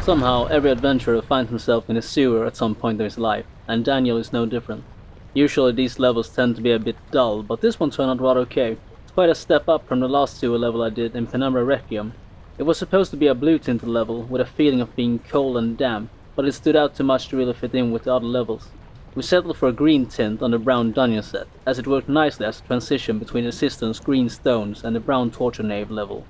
Somehow, every adventurer finds himself in a sewer at some point in his life, and Daniel is no different. Usually these levels tend to be a bit dull, but this one turned out rather okay. It's quite a step up from the last sewer level I did in Penumbra Requiem. It was supposed to be a blue tinted level, with a feeling of being cold and damp, but it stood out too much to really fit in with the other levels. We settled for a green tint on the brown dungeon set, as it worked nicely as a transition between the Cistern's green stones and the brown torture nave level.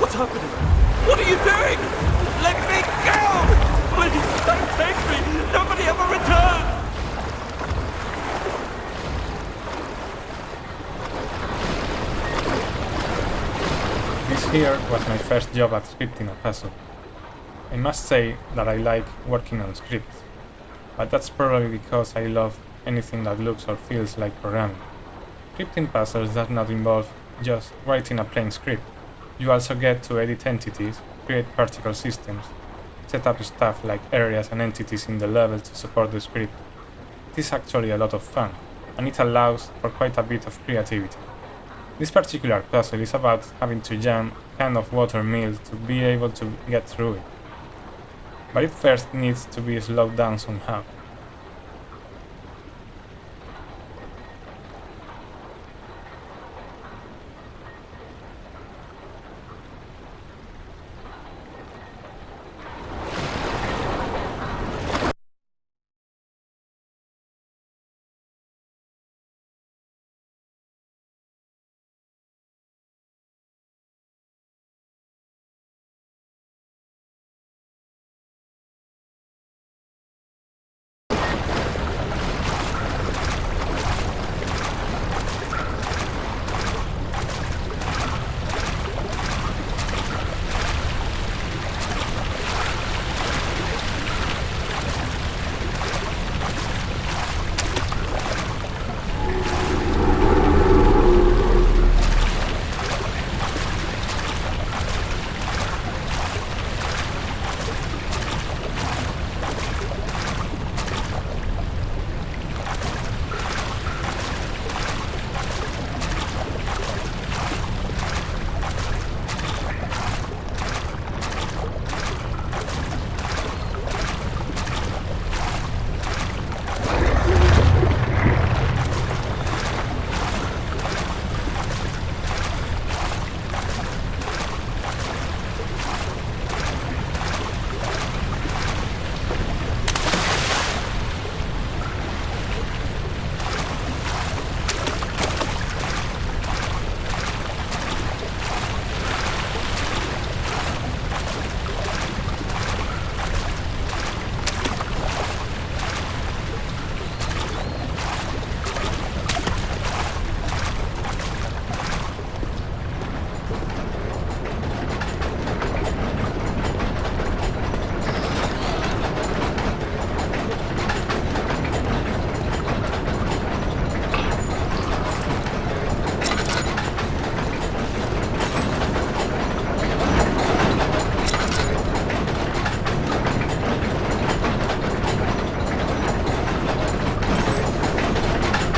What's happening? What are you doing? Let me go! Please don't take me! Nobody ever return! This here was my first job at scripting a puzzle. I must say that I like working on scripts, but that's probably because I love anything that looks or feels like programming. Scripting puzzles does not involve just writing a plain script. You also get to edit entities, create particle systems, set up stuff like areas and entities in the level to support the script. It is actually a lot of fun, and it allows for quite a bit of creativity. This particular puzzle is about having to jam a can of water mill to be able to get through it. But it first needs to be slowed down somehow.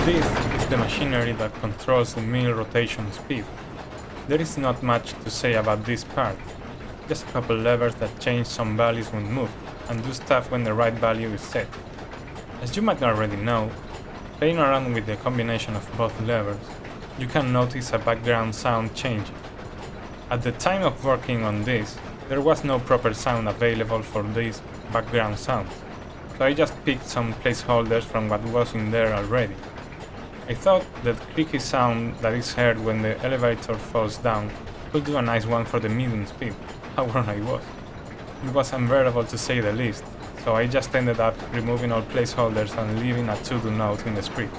This is the machinery that controls the mill rotation speed. There is not much to say about this part, just a couple levers that change some values when moved, and do stuff when the right value is set. As you might already know, playing around with the combination of both levers, you can notice a background sound changing. At the time of working on this, there was no proper sound available for these background sounds, so I just picked some placeholders from what was in there already. I thought that creaky sound that is heard when the elevator falls down could do a nice one for the medium speed. How wrong I was. It was unbearable to say the least, so I just ended up removing all placeholders and leaving a to-do note in the script.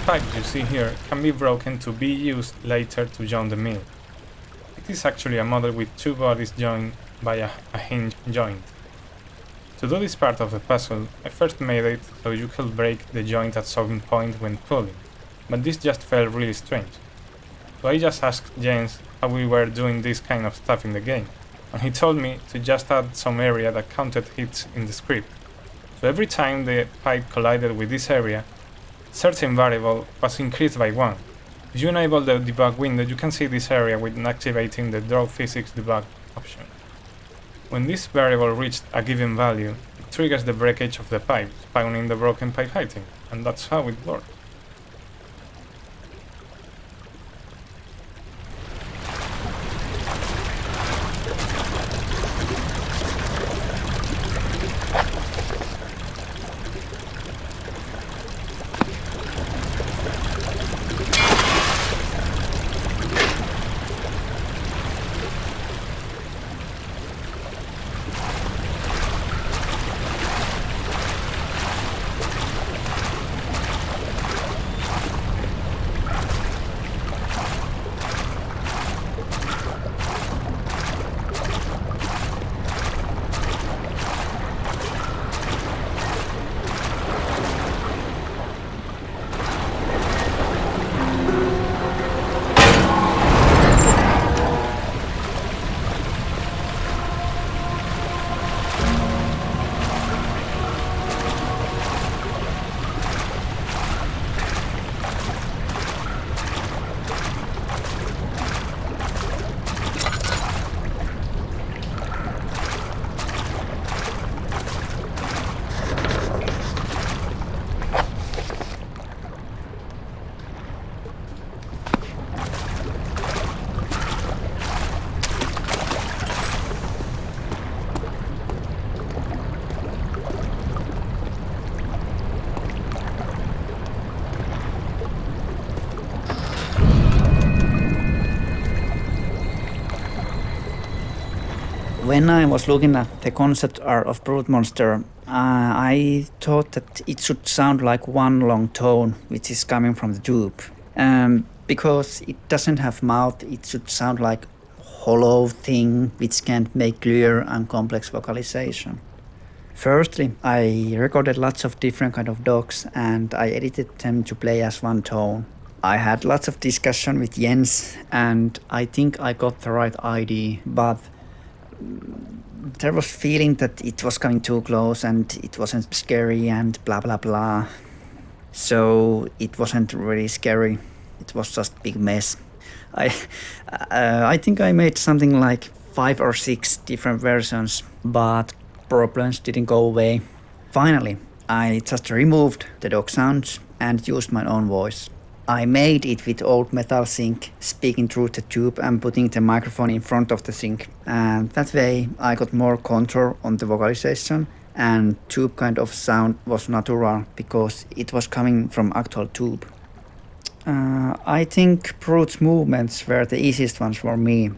pipe you see here can be broken to be used later to join the mill. It is actually a model with two bodies joined by a hinge joint. To do this part of the puzzle, I first made it so you could break the joint at some point when pulling, but this just felt really strange. So I just asked James how we were doing this kind of stuff in the game, and he told me to just add some area that counted hits in the script. So every time the pipe collided with this area, certain variable was increased by 1. If you enable the debug window, you can see this area with activating the draw physics debug option. When this variable reached a given value, the triggers the breakage of the pipe, spawning the broken pipe heighting, and that's how it works. When I was looking at the concept art of Brute Monster, I thought that it should sound like one long tone, which is coming from the tube. Because it doesn't have mouth, it should sound like hollow thing which can't make clear and complex vocalization. Firstly, I recorded lots of different kind of dogs and I edited them to play as one tone. I had lots of discussion with Jens and I think I got the right idea, but there was feeling that it was coming too close and it wasn't scary and blah blah blah. So it wasn't really scary. It was just big mess. I think I made something like 5 or 6 different versions, but problems didn't go away. Finally, I just removed the dog sounds and used my own voice. I made it with old metal sink, speaking through the tube and putting the microphone in front of the sink. And that way I got more control on the vocalization and tube kind of sound was natural because it was coming from actual tube. I think Brute's movements were the easiest ones for me.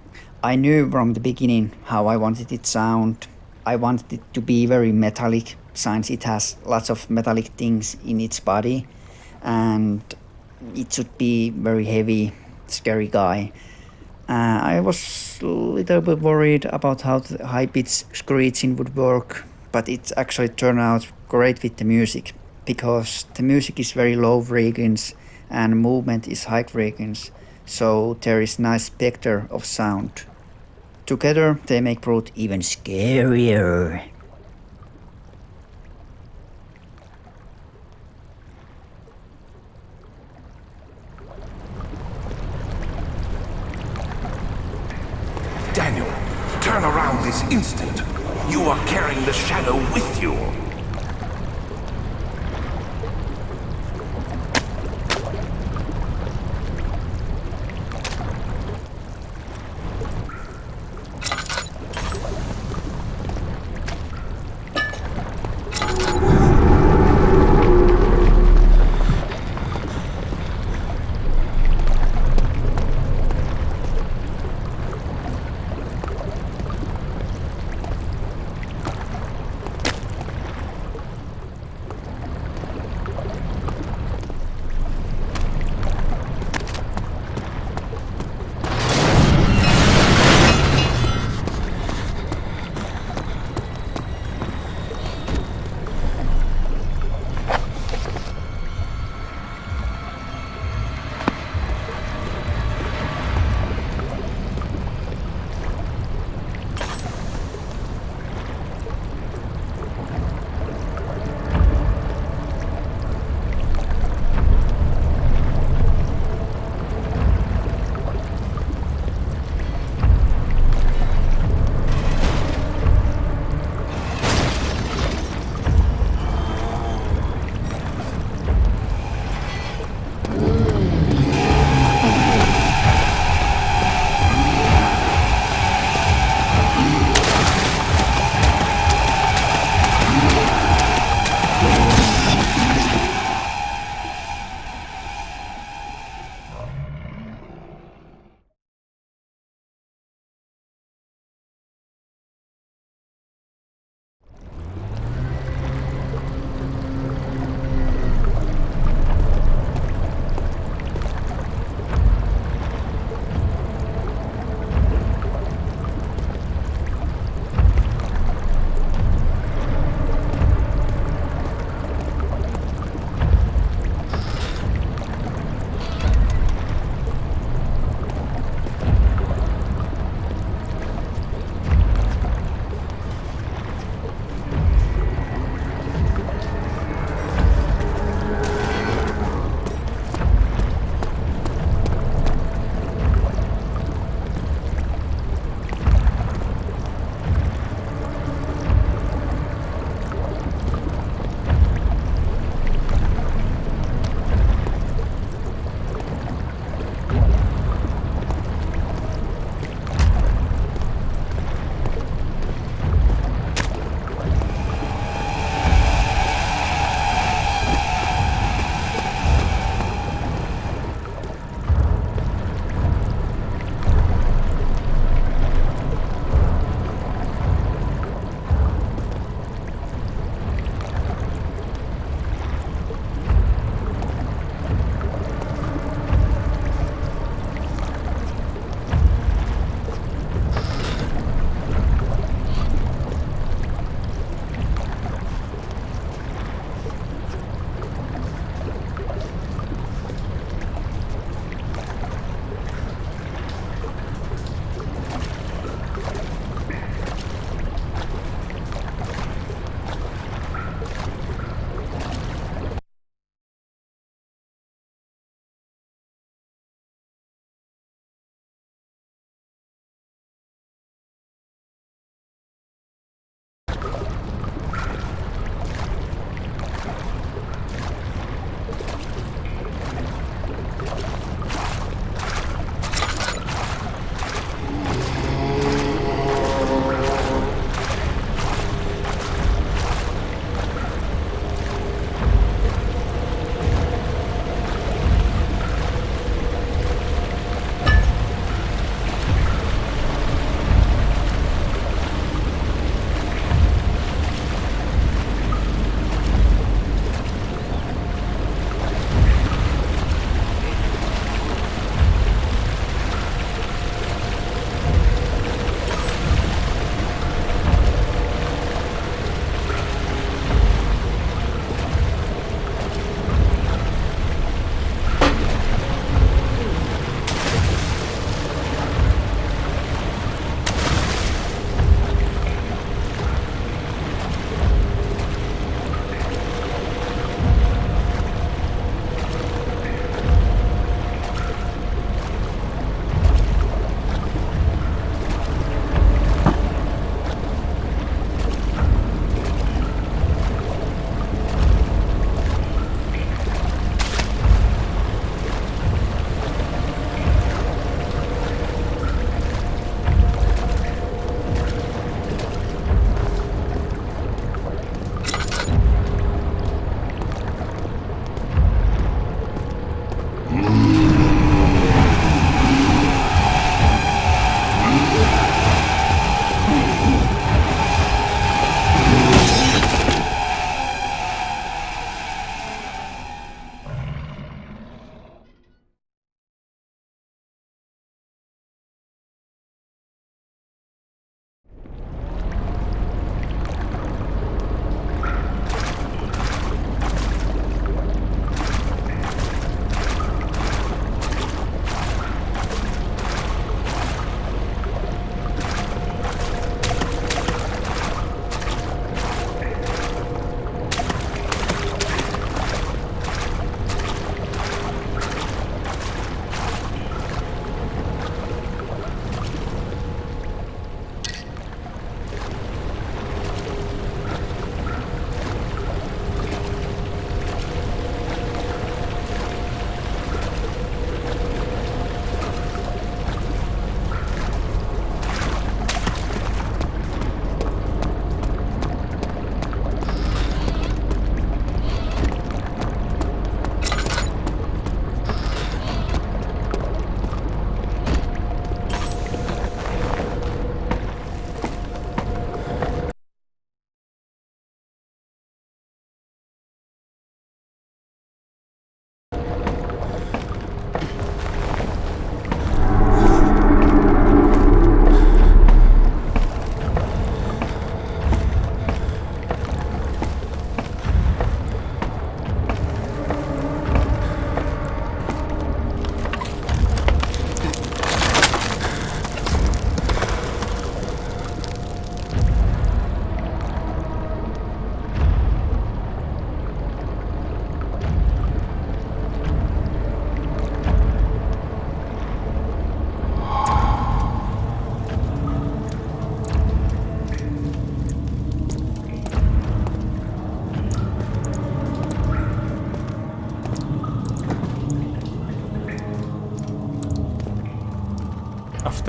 I knew from the beginning how I wanted it to sound. I wanted it to be very metallic since it has lots of metallic things in its body and it should be very heavy, scary guy. I was a little bit worried about how the high-pitched screeching would work, but it actually turned out great with the music, because the music is very low frequency and movement is high frequency, so there is nice spectre of sound. Together they make Brute even scarier. Daniel, turn around this instant. You are carrying the shadow with you.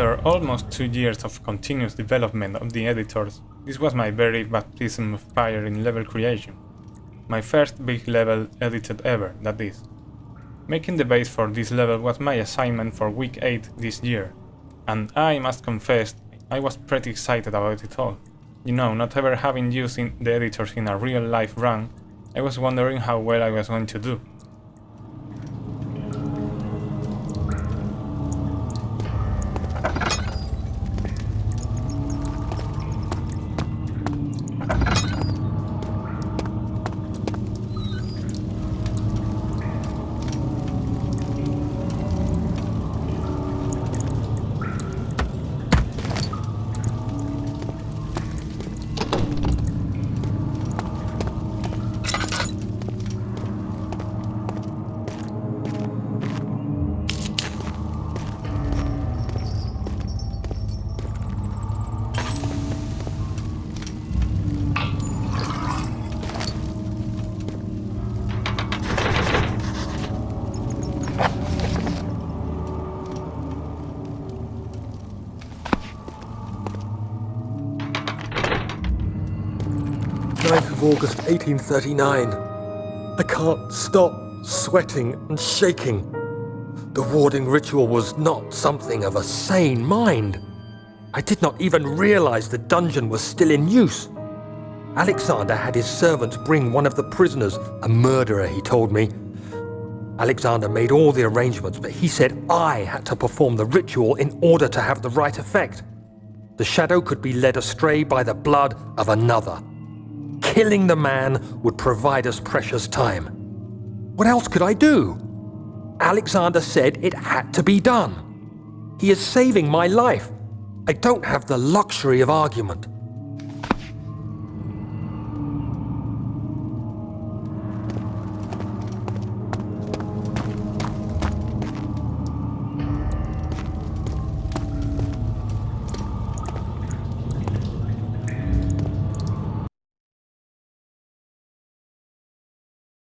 After almost 2 years of continuous development of the editors, this was my very baptism of fire in level creation. My first big level edited ever, that is. Making the base for this level was my assignment for week 8 this year, and I must confess I was pretty excited about it all. You know, not ever having used the editors in a real life run, I was wondering how well I was going to do. August 1839. I can't stop sweating and shaking. The warding ritual was not something of a sane mind. I did not even realize the dungeon was still in use. Alexander had his servants bring one of the prisoners, a murderer, he told me. Alexander made all the arrangements, but he said I had to perform the ritual in order to have the right effect. The shadow could be led astray by the blood of another. Killing the man would provide us precious time. What else could I do? Alexander said it had to be done. He is saving my life. I don't have the luxury of argument.